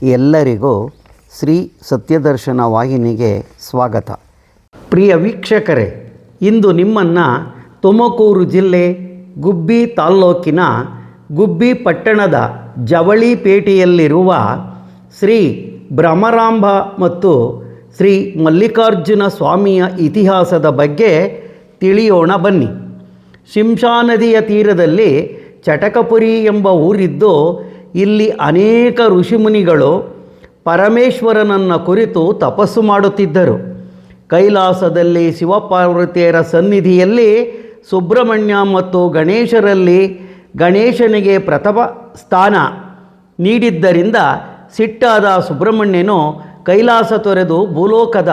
ಎಲ್ಲರಿಗೂ ಶ್ರೀ ಸತ್ಯದರ್ಶನ ವಾಹಿನಿಗೆ ಸ್ವಾಗತ. ಪ್ರಿಯ ವೀಕ್ಷಕರೇ, ಇಂದು ನಿಮ್ಮನ್ನು ತುಮಕೂರು ಜಿಲ್ಲೆ ಗುಬ್ಬಿ ತಾಲ್ಲೂಕಿನ ಗುಬ್ಬಿ ಪಟ್ಟಣದ ಜವಳಿಪೇಟೆಯಲ್ಲಿರುವ ಶ್ರೀ ಭ್ರಮರಾಂಬ ಮತ್ತು ಶ್ರೀ ಮಲ್ಲಿಕಾರ್ಜುನ ಸ್ವಾಮಿಯ ಇತಿಹಾಸದ ಬಗ್ಗೆ ತಿಳಿಯೋಣ ಬನ್ನಿ. ಶಿಂಷಾ ನದಿಯ ತೀರದಲ್ಲಿ ಚಟಕಪುರಿ ಎಂಬ ಊರಿದ್ದು, ಇಲ್ಲಿ ಅನೇಕ ಋಷಿಮುನಿಗಳು ಪರಮೇಶ್ವರನನ್ನು ಕುರಿತು ತಪಸ್ಸು ಮಾಡುತ್ತಿದ್ದರು. ಕೈಲಾಸದಲ್ಲಿ ಶಿವಪಾರ್ವತಿಯರ ಸನ್ನಿಧಿಯಲ್ಲಿ ಸುಬ್ರಹ್ಮಣ್ಯ ಮತ್ತು ಗಣೇಶರಲ್ಲಿ ಗಣೇಶನಿಗೆ ಪ್ರಥಮ ಸ್ಥಾನ ನೀಡಿದ್ದರಿಂದ ಸಿಟ್ಟಾದ ಸುಬ್ರಹ್ಮಣ್ಯನು ಕೈಲಾಸ ತೊರೆದು ಭೂಲೋಕದ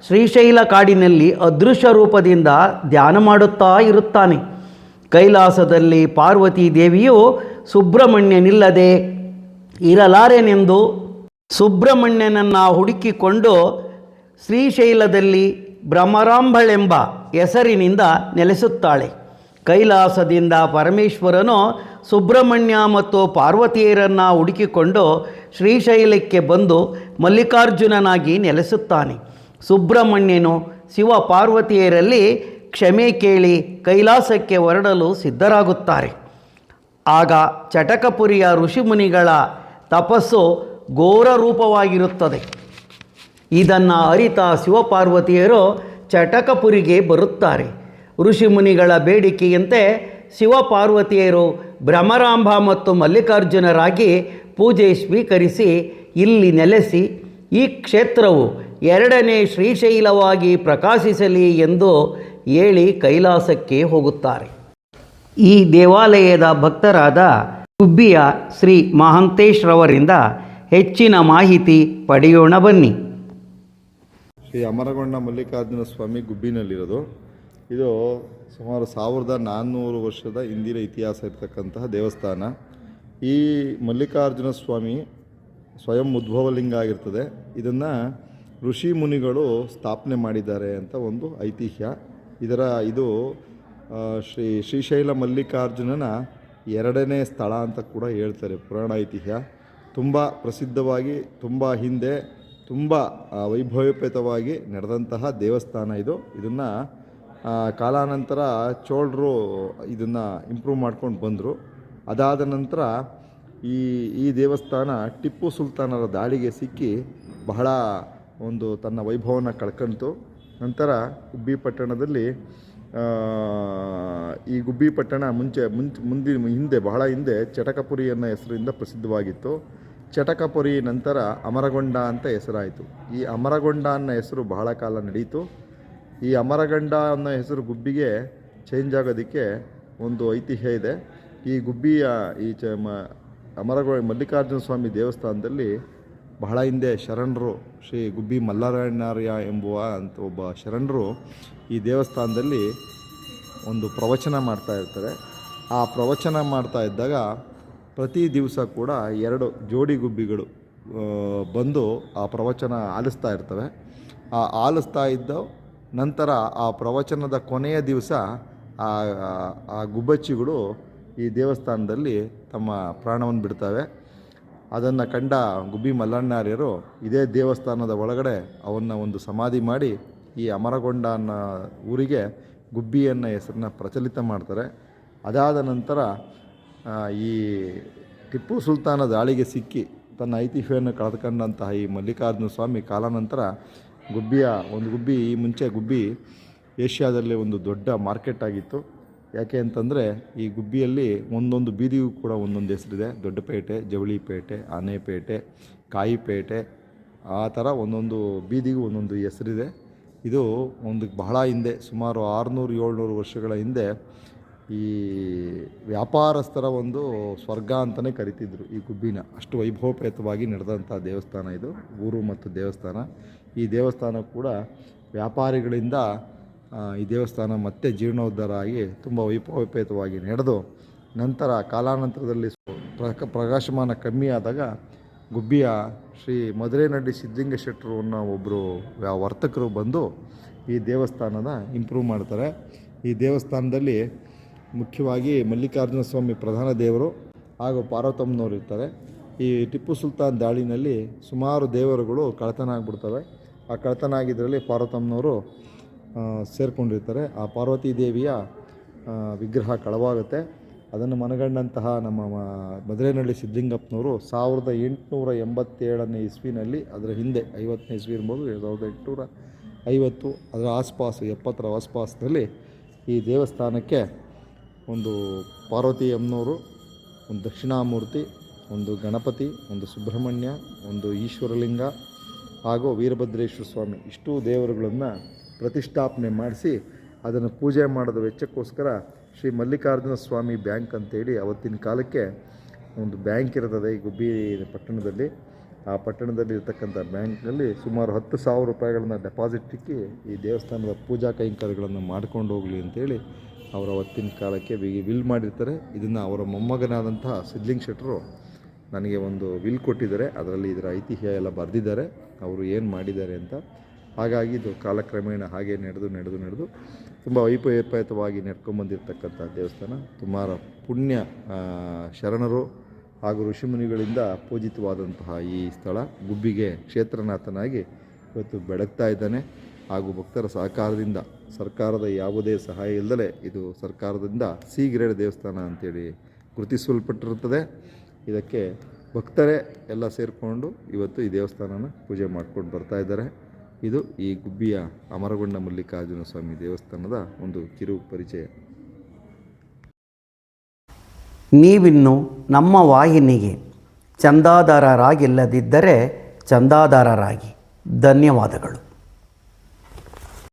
ಶ್ರೀಶೈಲ ಕಾಡಿನಲ್ಲಿ ಅದೃಶ್ಯ ರೂಪದಿಂದ ಧ್ಯಾನ ಮಾಡುತ್ತಾ ಇರುತ್ತಾನೆ. ಕೈಲಾಸದಲ್ಲಿ ಪಾರ್ವತಿ ದೇವಿಯು ಸುಬ್ರಹ್ಮಣ್ಯನಿಲ್ಲದೆ ಇರಲಾರೆನೆಂದು ಸುಬ್ರಹ್ಮಣ್ಯನನ್ನು ಹುಡುಕಿಕೊಂಡು ಶ್ರೀಶೈಲದಲ್ಲಿ ಭ್ರಮರಾಂಬಳೆಂಬ ಹೆಸರಿನಿಂದ ನೆಲೆಸುತ್ತಾಳೆ. ಕೈಲಾಸದಿಂದ ಪರಮೇಶ್ವರನು ಸುಬ್ರಹ್ಮಣ್ಯ ಮತ್ತು ಪಾರ್ವತಿಯರನ್ನು ಹುಡುಕಿಕೊಂಡು ಶ್ರೀಶೈಲಕ್ಕೆ ಬಂದು ಮಲ್ಲಿಕಾರ್ಜುನನಾಗಿ ನೆಲೆಸುತ್ತಾನೆ. ಸುಬ್ರಹ್ಮಣ್ಯನು ಶಿವ ಪಾರ್ವತಿಯರಲ್ಲಿ ಕ್ಷಮೆ ಕೇಳಿ ಕೈಲಾಸಕ್ಕೆ ಹೊರಡಲು ಸಿದ್ಧರಾಗುತ್ತಾರೆ. ಆಗ ಚಟಕಪುರಿಯ ಋಷಿಮುನಿಗಳ ತಪಸ್ಸು ಘೋರ ರೂಪವಾಗಿರುತ್ತದೆ. ಇದನ್ನು ಅರಿತ ಶಿವಪಾರ್ವತಿಯರು ಚಟಕಪುರಿಗೆ ಬರುತ್ತಾರೆ. ಋಷಿಮುನಿಗಳ ಬೇಡಿಕೆಯಂತೆ ಶಿವಪಾರ್ವತಿಯರು ಭ್ರಮರಾಂಬ ಮತ್ತು ಮಲ್ಲಿಕಾರ್ಜುನರಾಗಿ ಪೂಜೆ ಸ್ವೀಕರಿಸಿ ಇಲ್ಲಿ ನೆಲೆಸಿ ಈ ಕ್ಷೇತ್ರವು ಎರಡನೇ ಶ್ರೀಶೈಲವಾಗಿ ಪ್ರಕಾಶಿಸಲಿ ಎಂದು ಹೇಳಿ ಕೈಲಾಸಕ್ಕೆ ಹೋಗುತ್ತಾರೆ. ಈ ದೇವಾಲಯದ ಭಕ್ತರಾದ ಗುಬ್ಬಿಯ ಶ್ರೀ ಮಹಾಂತೇಶ್ ರವರಿಂದ ಹೆಚ್ಚಿನ ಮಾಹಿತಿ ಪಡೆಯೋಣ ಬನ್ನಿ. ಶ್ರೀ ಅಮರಗೊಂಡ ಮಲ್ಲಿಕಾರ್ಜುನ ಸ್ವಾಮಿ ಗುಬ್ಬಿನಲ್ಲಿರೋದು. ಇದು ಸುಮಾರು 1400 ವರ್ಷದ ಹಿಂದಿನ ಇತಿಹಾಸ ಇರತಕ್ಕಂತಹ ದೇವಸ್ಥಾನ. ಈ ಮಲ್ಲಿಕಾರ್ಜುನ ಸ್ವಾಮಿ ಸ್ವಯಂ ಉದ್ಭವಲಿಂಗ ಆಗಿರ್ತದೆ. ಇದನ್ನು ಋಷಿ ಮುನಿಗಳು ಸ್ಥಾಪನೆ ಮಾಡಿದ್ದಾರೆ ಅಂತ ಒಂದು ಐತಿಹ್ಯ. ಇದು ಶ್ರೀಶೈಲ ಮಲ್ಲಿಕಾರ್ಜುನನ ಎರಡನೇ ಸ್ಥಳ ಅಂತ ಕೂಡ ಹೇಳ್ತಾರೆ ಪುರಾಣ ಐತಿಹ್ಯ. ತುಂಬ ಪ್ರಸಿದ್ಧವಾಗಿ ತುಂಬ ಹಿಂದೆ ತುಂಬ ವೈಭವೋಪೇತವಾಗಿ ನಡೆದಂತಹ ದೇವಸ್ಥಾನ ಇದು. ಇದನ್ನು ಕಾಲಾನಂತರ ಚೋಳರು ಇದನ್ನು ಇಂಪ್ರೂವ್ ಮಾಡ್ಕೊಂಡು ಬಂದರು. ಅದಾದ ನಂತರ ಈ ದೇವಸ್ಥಾನ ಟಿಪ್ಪು ಸುಲ್ತಾನರ ದಾಳಿಗೆ ಸಿಕ್ಕಿ ಬಹಳ ತನ್ನ ವೈಭವನ ಕಳ್ಕೊಂತು. ನಂತರ ಗುಬ್ಬಿ ಪಟ್ಟಣದಲ್ಲಿ ಈ ಗುಬ್ಬಿ ಪಟ್ಟಣ ಬಹಳ ಹಿಂದೆ ಚಟಕಪುರಿ ಅನ್ನೋ ಹೆಸರಿಂದ ಪ್ರಸಿದ್ಧವಾಗಿತ್ತು. ಚಟಕಪುರಿ ನಂತರ ಅಮರಗೊಂಡ ಅಂತ ಹೆಸರಾಯಿತು. ಈ ಅಮರಗೊಂಡ ಅನ್ನೋ ಹೆಸರು ಬಹಳ ಕಾಲ ನಡೀತು. ಈ ಅಮರಗೊಂಡ ಅನ್ನೋ ಹೆಸರು ಗುಬ್ಬಿಗೆ ಚೇಂಜ್ ಆಗೋದಕ್ಕೆ ಒಂದು ಐತಿಹ್ಯ ಇದೆ. ಈ ಗುಬ್ಬಿಯ ಮಲ್ಲಿಕಾರ್ಜುನ ಸ್ವಾಮಿ ದೇವಸ್ಥಾನದಲ್ಲಿ ಬಹಳ ಹಿಂದೆ ಶರಣರು ಶ್ರೀ ಗುಬ್ಬಿ ಮಲ್ಲಾರಾಯಣಾರ್ಯ ಎಂಬುವ ಅಂತ ಒಬ್ಬ ಶರಣರು ಈ ದೇವಸ್ಥಾನದಲ್ಲಿ ಒಂದು ಪ್ರವಚನ ಮಾಡ್ತಾ ಇರ್ತಾರೆ. ಆ ಪ್ರವಚನ ಮಾಡ್ತಾ ಇದ್ದಾಗ ಪ್ರತಿ ದಿವಸ ಕೂಡ 2 ಜೋಡಿ ಗುಬ್ಬಿಗಳು ಬಂದು ಆ ಪ್ರವಚನ ಆಲಿಸ್ತಾ ಇರ್ತವೆ. ಆ ಆಲಿಸ್ತಾ ಇದ್ದ ನಂತರ ಆ ಪ್ರವಚನದ ಕೊನೆಯ ದಿವಸ ಆ ಗುಬ್ಬಚ್ಚಿಗಳು ಈ ದೇವಸ್ಥಾನದಲ್ಲಿ ತಮ್ಮ ಪ್ರಾಣವನ್ನು ಬಿಡ್ತವೆ. ಅದನ್ನು ಕಂಡ ಗುಬ್ಬಿ ಮಲ್ಲಣ್ಣಾರ್ಯರು ಇದೇ ದೇವಸ್ಥಾನದ ಒಳಗಡೆ ಅವನ್ನು ಒಂದು ಸಮಾಧಿ ಮಾಡಿ ಈ ಅಮರಗೊಂಡ ಅನ್ನೋ ಊರಿಗೆ ಗುಬ್ಬಿ ಅನ್ನೋ ಹೆಸರನ್ನ ಪ್ರಚಲಿತ ಮಾಡ್ತಾರೆ. ಅದಾದ ನಂತರ ಈ ಟಿಪ್ಪು ಸುಲ್ತಾನ ದಾಳಿಗೆ ಸಿಕ್ಕಿ ತನ್ನ ಐತಿಹ್ಯವನ್ನು ಕಳೆದುಕೊಂಡಂತಹ ಈ ಮಲ್ಲಿಕಾರ್ಜುನ ಸ್ವಾಮಿ ಕಾಲಾನಂತರ ಗುಬ್ಬಿ ಈ ಮುಂಚೆ ಗುಬ್ಬಿ ಏಷ್ಯಾದಲ್ಲೇ ಒಂದು ದೊಡ್ಡ ಮಾರ್ಕೆಟ್ ಆಗಿತ್ತು. ಯಾಕೆ ಅಂತಂದರೆ ಈ ಗುಬ್ಬಿಯಲ್ಲಿ ಒಂದೊಂದು ಬೀದಿಗೂ ಕೂಡ ಒಂದೊಂದು ಹೆಸರಿದೆ. ದೊಡ್ಡಪೇಟೆ, ಜವಳಿಪೇಟೆ, ಆನೆಪೇಟೆ, ಕಾಯಿಪೇಟೆ, ಆ ಥರ ಒಂದೊಂದು ಬೀದಿಗೂ ಒಂದೊಂದು ಹೆಸರಿದೆ. ಇದು ಬಹಳ ಹಿಂದೆ ಸುಮಾರು 600-700 ವರ್ಷಗಳ ಹಿಂದೆ ಈ ವ್ಯಾಪಾರಸ್ಥರ ಒಂದು ಸ್ವರ್ಗ ಅಂತಲೇ ಕರಿತಿದ್ರು ಈ ಗುಬ್ಬಿನ. ಅಷ್ಟು ವೈಭವೋಪೇತವಾಗಿ ನಡೆದಂಥ ದೇವಸ್ಥಾನ ಇದು, ಊರು ಮತ್ತು ದೇವಸ್ಥಾನ. ಈ ದೇವಸ್ಥಾನ ಕೂಡ ವ್ಯಾಪಾರಿಗಳಿಂದ ಈ ದೇವಸ್ಥಾನ ಮತ್ತೆ ಜೀರ್ಣೋದ್ಧಾರ ಆಗಿ ತುಂಬ ವೈಭವೋಪೇತವಾಗಿ ನಡೆದು ನಂತರ ಕಾಲಾನಂತರದಲ್ಲಿ ಪ್ರಕಾಶಮಾನ ಕಮ್ಮಿ ಆದಾಗ ಗುಬ್ಬಿಯ ಶ್ರೀ ಮಧುರೈನಹಳ್ಳಿ ಸಿದ್ಧಲಿಂಗ ಶೆಟ್ಟರು ಅನ್ನೋ ಒಬ್ಬರು ವರ್ತಕರು ಬಂದು ಈ ದೇವಸ್ಥಾನದ ಇಂಪ್ರೂವ್ ಮಾಡ್ತಾರೆ. ಈ ದೇವಸ್ಥಾನದಲ್ಲಿ ಮುಖ್ಯವಾಗಿ ಮಲ್ಲಿಕಾರ್ಜುನ ಸ್ವಾಮಿ ಪ್ರಧಾನ ದೇವರು ಹಾಗೂ ಪಾರ್ವತಮ್ಮನವರು ಇರ್ತಾರೆ. ಈ ಟಿಪ್ಪು ಸುಲ್ತಾನ್ ದಾಳಿನಲ್ಲಿ ಸುಮಾರು ದೇವರುಗಳು ಕಳ್ಳತನ ಆಗಿಬಿಡ್ತವೆ. ಆ ಕಳ್ಳತನ ಆಗಿದ್ದರಲ್ಲಿ ಪಾರ್ವತಮ್ಮನವರು ಸೇರಿಕೊಂಡಿರ್ತಾರೆ. ಆ ಪಾರ್ವತಿ ದೇವಿಯ ವಿಗ್ರಹ ಕಳವಾಗುತ್ತೆ. ಅದನ್ನು ಮನಗಂಡಂತಹ ನಮ್ಮ ಮಧುರೈನಹಳ್ಳಿ ಸಿದ್ಧಲಿಂಗಪ್ಪನವರು 1887ನೇ ಇಸ್ವಿನಲ್ಲಿ, ಅದರ ಹಿಂದೆ 50ನೇ ಇಸ್ವಿ ಇರ್ಬೋದು, 1850 ಅದರ ಆಸ್ಪಾಸು 70ರ ಆಸ್ಪಾಸ್ನಲ್ಲಿ ಈ ದೇವಸ್ಥಾನಕ್ಕೆ ಒಂದು ಪಾರ್ವತಿ ಅಮ್ಮನವರು, ಒಂದು ದಕ್ಷಿಣಾಮೂರ್ತಿ, ಒಂದು ಗಣಪತಿ, ಒಂದು ಸುಬ್ರಹ್ಮಣ್ಯ, ಒಂದು ಈಶ್ವರಲಿಂಗ ಹಾಗೂ ವೀರಭದ್ರೇಶ್ವರ ಸ್ವಾಮಿ ಇಷ್ಟೂ ದೇವರುಗಳನ್ನು ಪ್ರತಿಷ್ಠಾಪನೆ ಮಾಡಿಸಿ ಅದನ್ನು ಪೂಜೆ ಮಾಡೋದ ವೆಚ್ಚಕ್ಕೋಸ್ಕರ ಶ್ರೀ ಮಲ್ಲಿಕಾರ್ಜುನ ಸ್ವಾಮಿ ಬ್ಯಾಂಕ್ ಅಂತೇಳಿ ಅವತ್ತಿನ ಕಾಲಕ್ಕೆ ಒಂದು ಬ್ಯಾಂಕ್ ಇರ್ತದೆ ಈ ಗುಬ್ಬಿ ಪಟ್ಟಣದಲ್ಲಿ. ಆ ಪಟ್ಟಣದಲ್ಲಿ ಇರ್ತಕ್ಕಂಥ ಬ್ಯಾಂಕ್ನಲ್ಲಿ ಸುಮಾರು 10,000 ರೂಪಾಯಿಗಳನ್ನ ಡೆಪಾಸಿಟ್ ಇಕ್ಕಿ ಈ ದೇವಸ್ಥಾನದ ಪೂಜಾ ಕೈಂಕರ್ಯಗಳನ್ನು ಮಾಡ್ಕೊಂಡು ಹೋಗಲಿ ಅಂತೇಳಿ ಅವರು ಅವತ್ತಿನ ಕಾಲಕ್ಕೆ ವಿಲ್ ಮಾಡಿರ್ತಾರೆ. ಇದನ್ನು ಅವರ ಮೊಮ್ಮಗನಾದಂತಹ ಸಿದ್ಧಲಿಂಗ ಶೆಟ್ಟರು ನನಗೆ ಒಂದು ವಿಲ್ ಕೊಟ್ಟಿದ್ದಾರೆ. ಅದರಲ್ಲಿ ಇದರ ಐತಿಹ್ಯ ಎಲ್ಲ ಬರೆದಿದ್ದಾರೆ, ಅವರು ಏನು ಮಾಡಿದ್ದಾರೆ ಅಂತ. ಹಾಗಾಗಿ ಇದು ಕಾಲಕ್ರಮೇಣ ಹಾಗೆ ನಡೆದು ತುಂಬ ವೈಪರೀತ್ಯವಾಗಿ ನಡ್ಕೊಂಬಂದಿರತಕ್ಕಂಥ ದೇವಸ್ಥಾನ. ಸುಮಾರು ಪುಣ್ಯ ಶರಣರು ಹಾಗೂ ಋಷಿಮುನಿಗಳಿಂದ ಪೂಜಿತವಾದಂತಹ ಈ ಸ್ಥಳ ಗುಬ್ಬಿಗೆ ಕ್ಷೇತ್ರನಾಥನಾಗಿ ಇವತ್ತು ಬೆಳಗ್ತಾ ಇದ್ದಾನೆ. ಹಾಗೂ ಭಕ್ತರ ಸಹಕಾರದಿಂದ, ಸರ್ಕಾರದ ಯಾವುದೇ ಸಹಾಯ ಇಲ್ಲದೆ ಇದು ಸರ್ಕಾರದಿಂದ ಸಿ ಗ್ರೇಡ್ ದೇವಸ್ಥಾನ ಅಂತೇಳಿ ಗುರುತಿಸಲ್ಪಟ್ಟಿರುತ್ತದೆ. ಇದಕ್ಕೆ ಭಕ್ತರೇ ಎಲ್ಲ ಸೇರಿಕೊಂಡು ಇವತ್ತು ಈ ದೇವಸ್ಥಾನನ ಪೂಜೆ ಮಾಡ್ಕೊಂಡು ಬರ್ತಾ ಇದ್ದಾರೆ. ಇದು ಈ ಗುಬ್ಬಿಯ ಅಮರಗೊಂಡ ಮಲ್ಲಿಕಾರ್ಜುನ ಸ್ವಾಮಿ ದೇವಸ್ಥಾನದ ಒಂದು ಕಿರು ಪರಿಚಯ. ನೀವಿನ್ನು ನಮ್ಮ ವಾಹಿನಿಗೆ ಚಂದಾದಾರರಾಗಿಲ್ಲದಿದ್ದರೆ ಚಂದಾದಾರರಾಗಿ. ಧನ್ಯವಾದಗಳು.